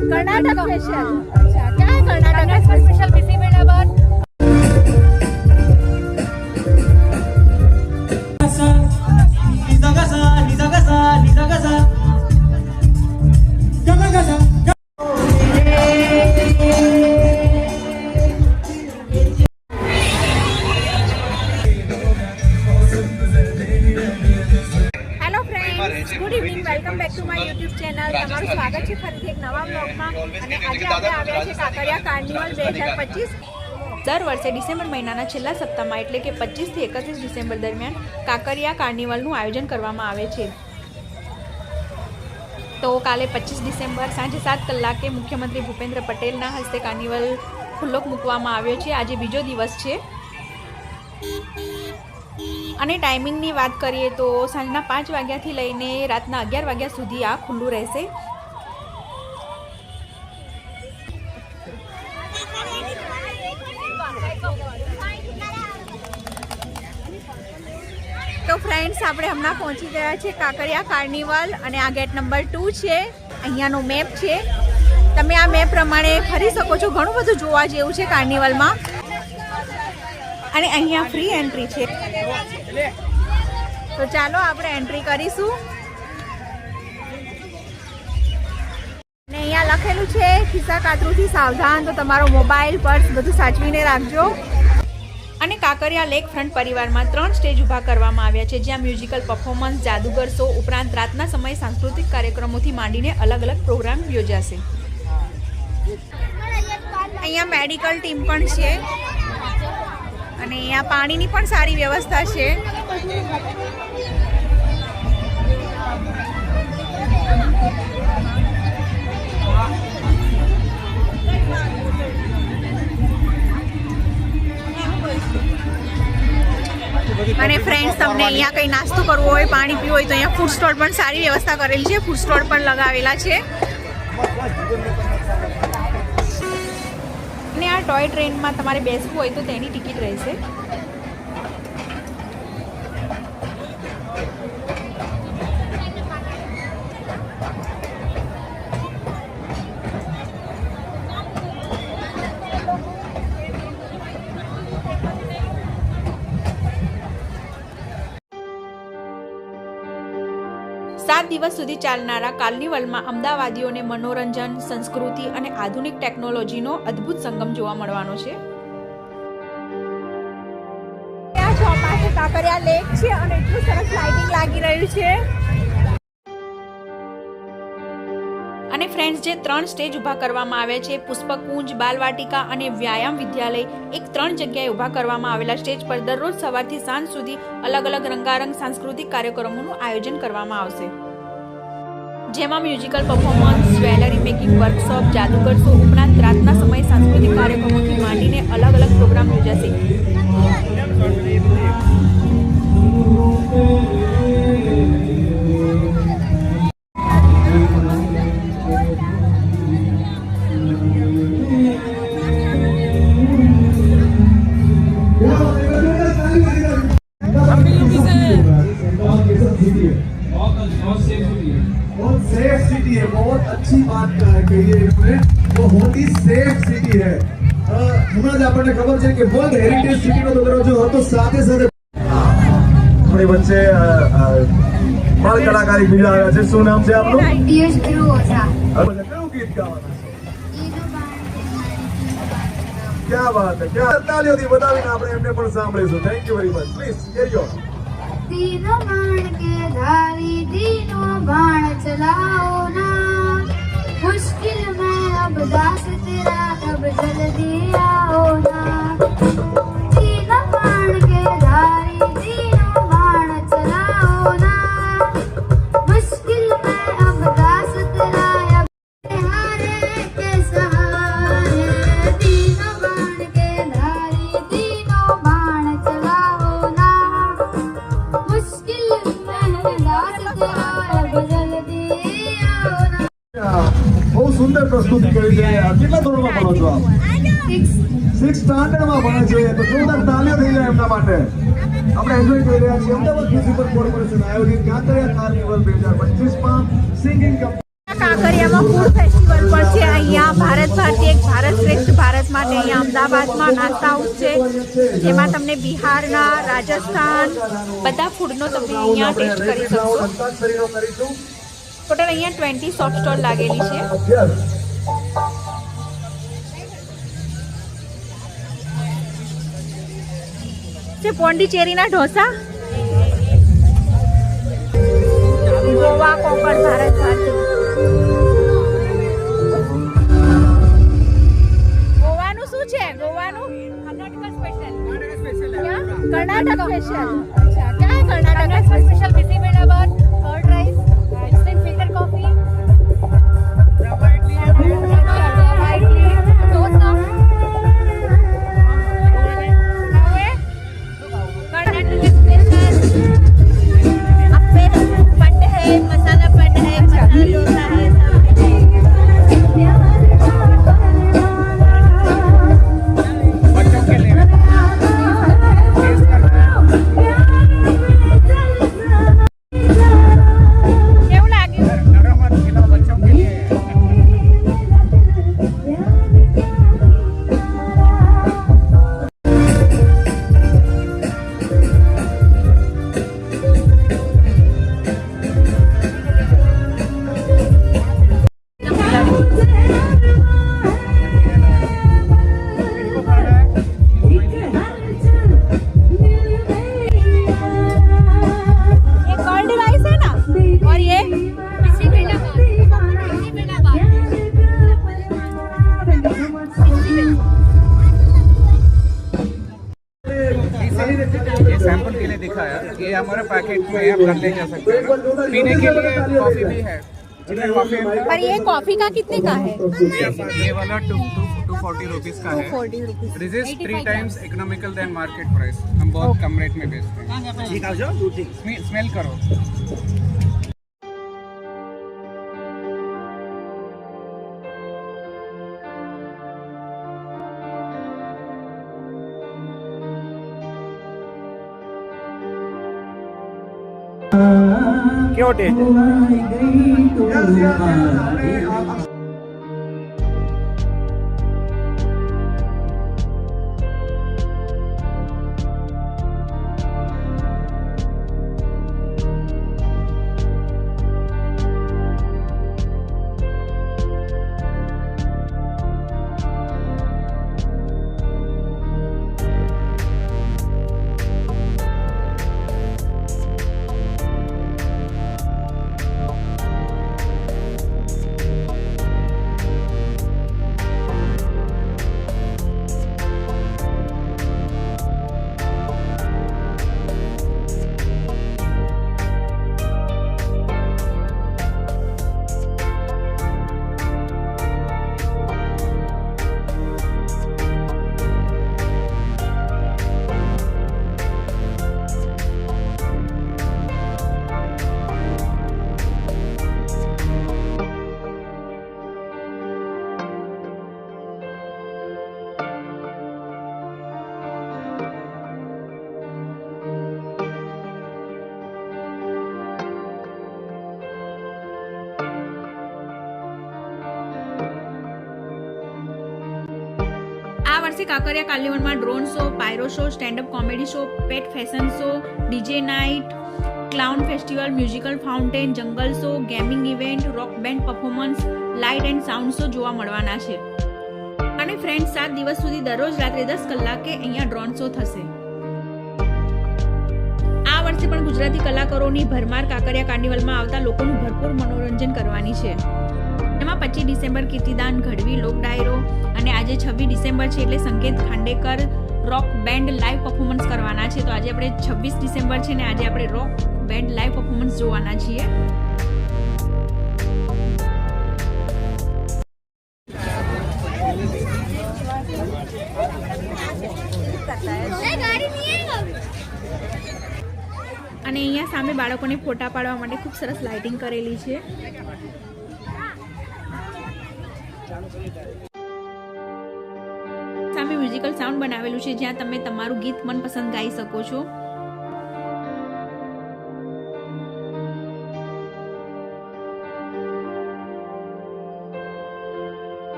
Karnataka special. अच्छा, क्या है कर्नाटक स्पेशल? बिसी बेड़ा बात। Good evening, welcome back to my YouTube channel. તમારું સ્વાગત છે ફરીથી એક નવા બ્લોગમાં. અને આજે આપણે આવ્યા છે કાંકરિયા કાર્નિવલ 2025. દર વર્ષે ડિસેમ્બર મહિનાના છેલ્લા સપ્તાહમાં એટલે કે 25 થી 31 ડિસેમ્બર દરમિયાન કાંકરિયા કાર્નિવલનું આયોજન કરવામાં આવે છે. તો કાલે 25 ડિસેમ્બર સાંજે 7 કલાકે મુખ્યમંત્રી ભૂપેન્દ્ર પટેલના હસ્તે કાર્નિવલ ખુલ્લો મૂકવામાં આવ્યો છે. આજે બીજો દિવસ છે અને ટાઈમિંગની વાત કરીએ તો સાંજના 5 વાગ્યાથી લઈને રાતના 11 વાગ્યા સુધી આ ખુલ્લું રહેશે. તો ફ્રેન્ડ્સ, આપણે હમણાં પહોંચી ગયા છે કાંકરિયા કાર્નિવલ અને આ ગેટ નંબર 2 છે. અહીંયાનો મેપ છે, તમે આ મેપ પ્રમાણે ફરી શકો છો. ઘણું બધું જોવા જેવું છે કાર્નિવલમાં અને અહીંયા ફ્રી એન્ટ્રી છે. તો ચાલો આપણે એન્ટ્રી કરીશું. અને અહીંયા લખેલું છે ખિસ્સા કાતરુંથી સાવધાન, તો તમારો મોબાઈલ પર્સ બધું સાચવીને રાખજો. અને કાંકરિયા લેક ફ્રન્ટ પરિવારમાં 3 સ્ટેજ ઊભા કરવામાં આવ્યા છે, જ્યાં મ્યુઝિકલ પરફોર્મન્સ, જાદુગર શો ઉપરાંત રાતના સમયે સાંસ્કૃતિક કાર્યક્રમોથી માંડીને અલગ અલગ પ્રોગ્રામ યોજાશે. અહીંયા મેડિકલ ટીમ પણ છે અને અહીંયા પાણીની પણ સારી વ્યવસ્થા છે. અને ફ્રેન્ડ્સ, તમને અહીંયા કંઈ નાસ્તો કરવો હોય, પાણી પીવું હોય તો અહીંયા ફૂડ સ્ટોલ પણ સારી વ્યવસ્થા કરેલી છે. ફૂડ સ્ટોલ પણ લગાવેલા છે. અને આ ટોય ટ્રેનમાં તમારે બેસવું હોય તો તેની ટિકિટ રહેશે. સાત દિવસ સુધી ચાલનારા કાર્નિવલમાં અમદાવાદીઓને મનોરંજન, સંસ્કૃતિ અને આધુનિક ટેકનોલોજીનો અદ્ભુત સંગમ જોવા મળવાનો છે. ત્યાં ચોપાટે કાંકરિયા લેક છે અને એટલું સરસ લાઇટિંગ લાગી રહ્યું છે. અને ફ્રેન્ડ્સ, જે 3 સ્ટેજ ઊભા કરવામાં આવ્યા છે, પુષ્પકુંજ, બાલવાટિકા અને વ્યાયામ વિદ્યાલય, એક 3 જગ્યાએ ઊભા કરવામાં આવેલા સ્ટેજ પર દરરોજ સવારથી સાંજ સુધી અલગ અલગ રંગારંગ સાંસ્કૃતિક કાર્યક્રમોનું આયોજન કરવામાં આવશે, જેમાં musical performance, jewellery making workshop, જાદુગર શો ઉપરાંત રાતના સમયે સાંસ્કૃતિક કાર્યક્રમોથી માંડીને અલગ અલગ પ્રોગ્રામ યોજાશે. सेफ सिटी है, बहुत अच्छी बात कही है इन्होंने. वो बहुत ही सेफ सिटी है. हमारा આપણને ખબર છે કે વર્લ્ડ હેરિટેજ સિટી નો દરજ્જો હતો, સાથે સાથે આપણી વચ્ચે બાળ કલાકારી બીજા આવ્યા છે. શું નામ છે આપનું? યશ ધ્રુવ ઓઝા. કયું ગીત ગાવાના છે? ક્યા વાત છે, ક્યા તાલીઓથી બતાવીને આપણે એમને પણ સાંભળીશું. Thank you very much. Please carry on. तीनों बाण के धारी तीनों बाण चलाओ ना, मुश्किल में अब दास तेरा अब जल्दी आओ ना. तीनों बाण के धारी तीनों बाण चलाओ ना, मुश्किल में अब दास तेरा अब हारे के सहारे. तीनों बाण के धारी तीनों बाण चलाओ ना, मुश्किल में दास तेरा अब जल्दी आओ ना. બહુ સુંદર પ્રસ્તુતિ કરી છે. કેટલા ધોરણમાં ભણો છો આપ? 6th સ્ટાન્ડર્ડમાં ભણે છે. તો જોરદાર તાલીઓ થઈ જાય એમના માટે. આપણે એન્જોય કરી રહ્યા છીએ. અમદાવાદ મ્યુનિસિપલ કોર્પોરેશન આયોજિત કાંકરિયા કાર્નિવલ 2025 માં સિંગિંગ કાંકરિયામાં ફૂડ ફેસ્ટિવલ પણ છે. અહીંયા ભારત ભારતી એક ભારત શ્રેષ્ઠ ભારત માટે અહીંયા અમદાવાદમાં નાસ્તા હાઉસ છે, જેમાં તમને બિહારના, રાજસ્થાન બધા ફૂડનો તમે અહીંયા ટેસ્ટ કરી શકશો. ટોટલ અહીંયા 20 શોપ સ્ટોલ લાગેલી છે. છે પોંડિચેરીના ઢોસા, ગોવા કોકણ ભારત ભારતી. ગોવાનું શું છે? ગોવાનું કર્ણાટક સ્પેશિયલ. કર્ણાટક સ્પેશિયલ. અચ્છા, ક્યાં Karnataka special? Bisibele bath, curd rice, instant filter coffee, rava idli, dosa. मसाला पन है, मसाला डोसा है, बच्चों के लिए टेस्ट करना કેવું લાગ્યું? डरो मत खिलाओ बच्चों के लिए. ये कर्ड राइस है ना, और ये बिसीबेड़ा ये सैंपल के लिए दिखाया. ये हमारे पैकेट में आप घर ले जा सकते हैं. पीने के लिए कॉफी भी है. कॉफी पर ये कॉफी का कितने का है? ये वाला 240 रुपीज का है. 40 rupees. This is 3 times economical then market price. हम बहुत कम रेट में बेचते हैं. स्मेल करो. क्यों टेस्ट આ વર્ષે કાંકરિયા કાર્નિવલમાં drone show, pyro show, standup comedy show, pet fashion show, DJ night, clown festival, musical fountain, jungle show, gaming event, rock band performance, light and sound show જોવા મળવાના છે. અને ફ્રેન્ડ્સ 7 દિવસ સુધી દરરોજ રાત્રે 10 કલાકે અહીંયા ડ્રોન શો થશે. આ વર્ષે પણ ગુજરાતી કલાકારોની ભરમાર કાંકરિયા કાર્નિવલમાં આવતા લોકોનું ભરપૂર મનોરંજન કરવાની છે. એમાં 25 ડિસેમ્બર કીર્તિદાન ગઢવી લોક ડાયરો અને આજે 26 ડિસેમ્બર છે એટલે સંકેત ખાંડેકર રોક બેન્ડ લાઈવ પરફોર્મન્સ કરવાના છે. તો આજે આપણે 26 ડિસેમ્બર છે ને આજે આપણે રોક બેન્ડ લાઈવ પરફોર્મન્સ જોવાના છીએ. અને અહીંયા સામે બાળકોને ફોટા પાડવા માટે ખૂબ સરસ લાઇટિંગ કરેલી છે. સામે મ્યુઝિકલ સાઉન્ડ બનાવેલું છે જ્યાં તમે તમારું ગીત મનપસંદ ગાઈ શકો છો.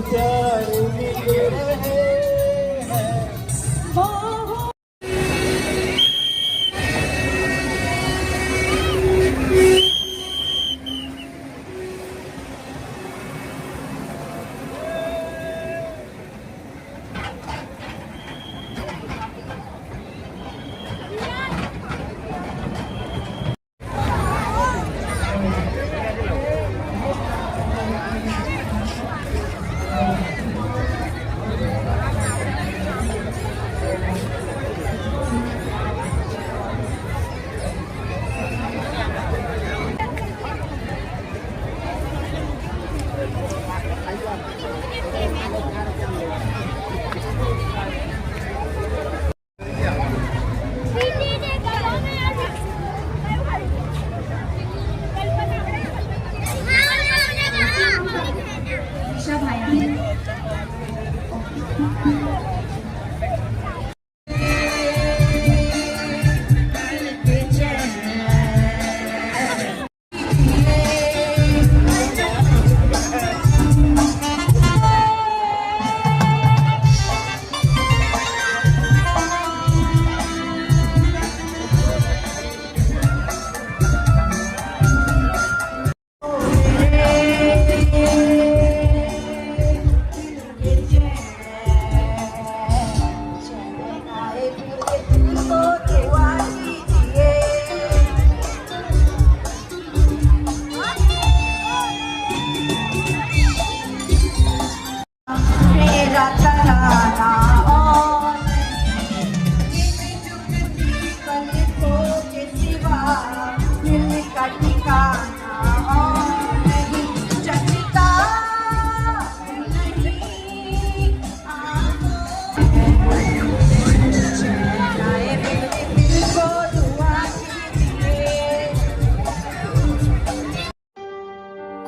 प्यार मिल रहे हैं।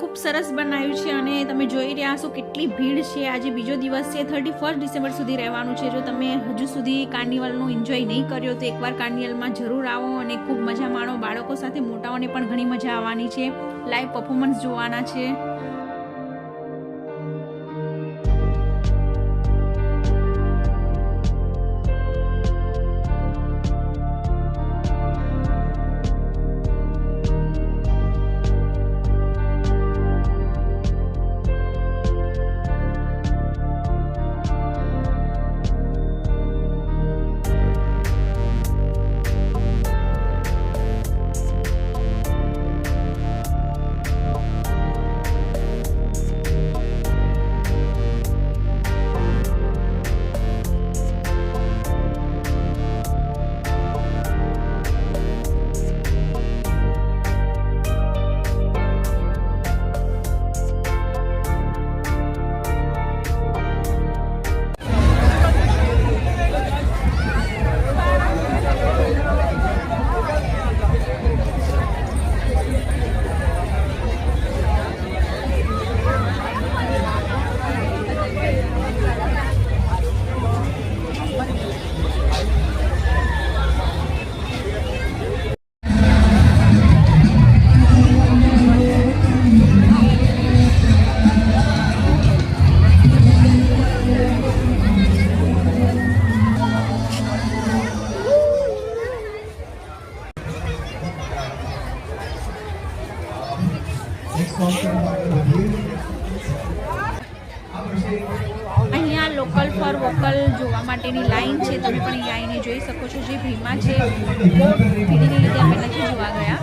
ખૂબ સરસ બનાવ્યું છે અને તમે જોઈ રહ્યા છો કેટલી ભીડ છે. આજે બીજો દિવસ છે, 31 ડિસેમ્બર સુધી રહેવાનું છે. જો તમે હજુ સુધી કાર્નિવલનો એન્જોય નહીં કર્યો તો એકવાર કાર્નિવલમાં જરૂર આવો અને ખૂબ મજા માણો. બાળકો સાથે મોટાઓને પણ ઘણી મજા આવવાની છે. લાઈવ પરફોર્મન્સ જોવાના છે. અહીંયા લોકલ ફોર વોકલ જોવા માટેની લાઈન છે. તમે પણ અહીંયા આવીને જોઈ શકો છો. જે ભીડમાં છે, બહુ ભીડને લીધે અમે નથી જોવા ગયા.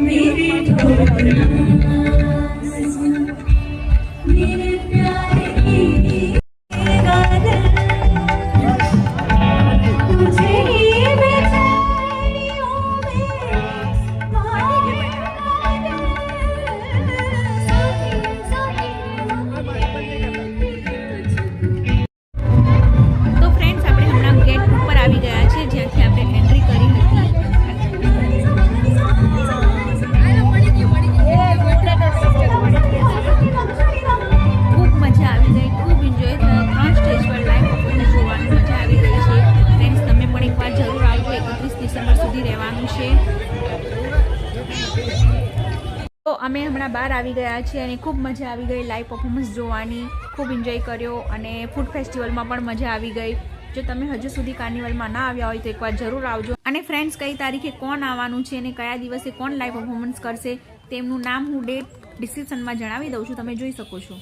मेरी ढोलना मेरे प्यारे की गाना तुझे ही बेचारियों में તો ફ્રેન્ડ્સ આપણે હમણાં ગેટ ઉપર આવી ગયા છે જ્યાંથી આપણે એન્ટ્રી કરી હતી. ખૂબ મજા આવી ગઈ, ખૂબ એન્જોય થયો. 3 સ્ટેજ પર લાઈવ પરફોર્મન્સ જોવાની મજા આવી ગઈ છે. ફ્રેન્ડ્સ તમે પણ એકવાર જરૂર આવજો. 31 ડિસેમ્બર સુધી રહેવાનું છે. તો અમે હમણાં બહાર આવી ગયા છીએ અને ખૂબ મજા આવી ગઈ લાઈવ પરફોર્મન્સ જોવાની. ખૂબ એન્જોય કર્યો અને ફૂડ ફેસ્ટિવલમાં પણ મજા આવી ગઈ. જો તમે હજુ સુધી કાર્નિવલમાં ના આવ્યા હોય તો એકવાર જરૂર આવજો. અને ફ્રેન્ડ્સ કઈ તારીખે કોણ આવવાનું છે અને કયા દિવસે કોણ લાઈવ પરફોર્મન્સ કરશે તેમનું નામ હું ડેટ ડિસ્ક્રિપ્શનમાં જણાવી દઉં છું, તમે જોઈ શકો છો.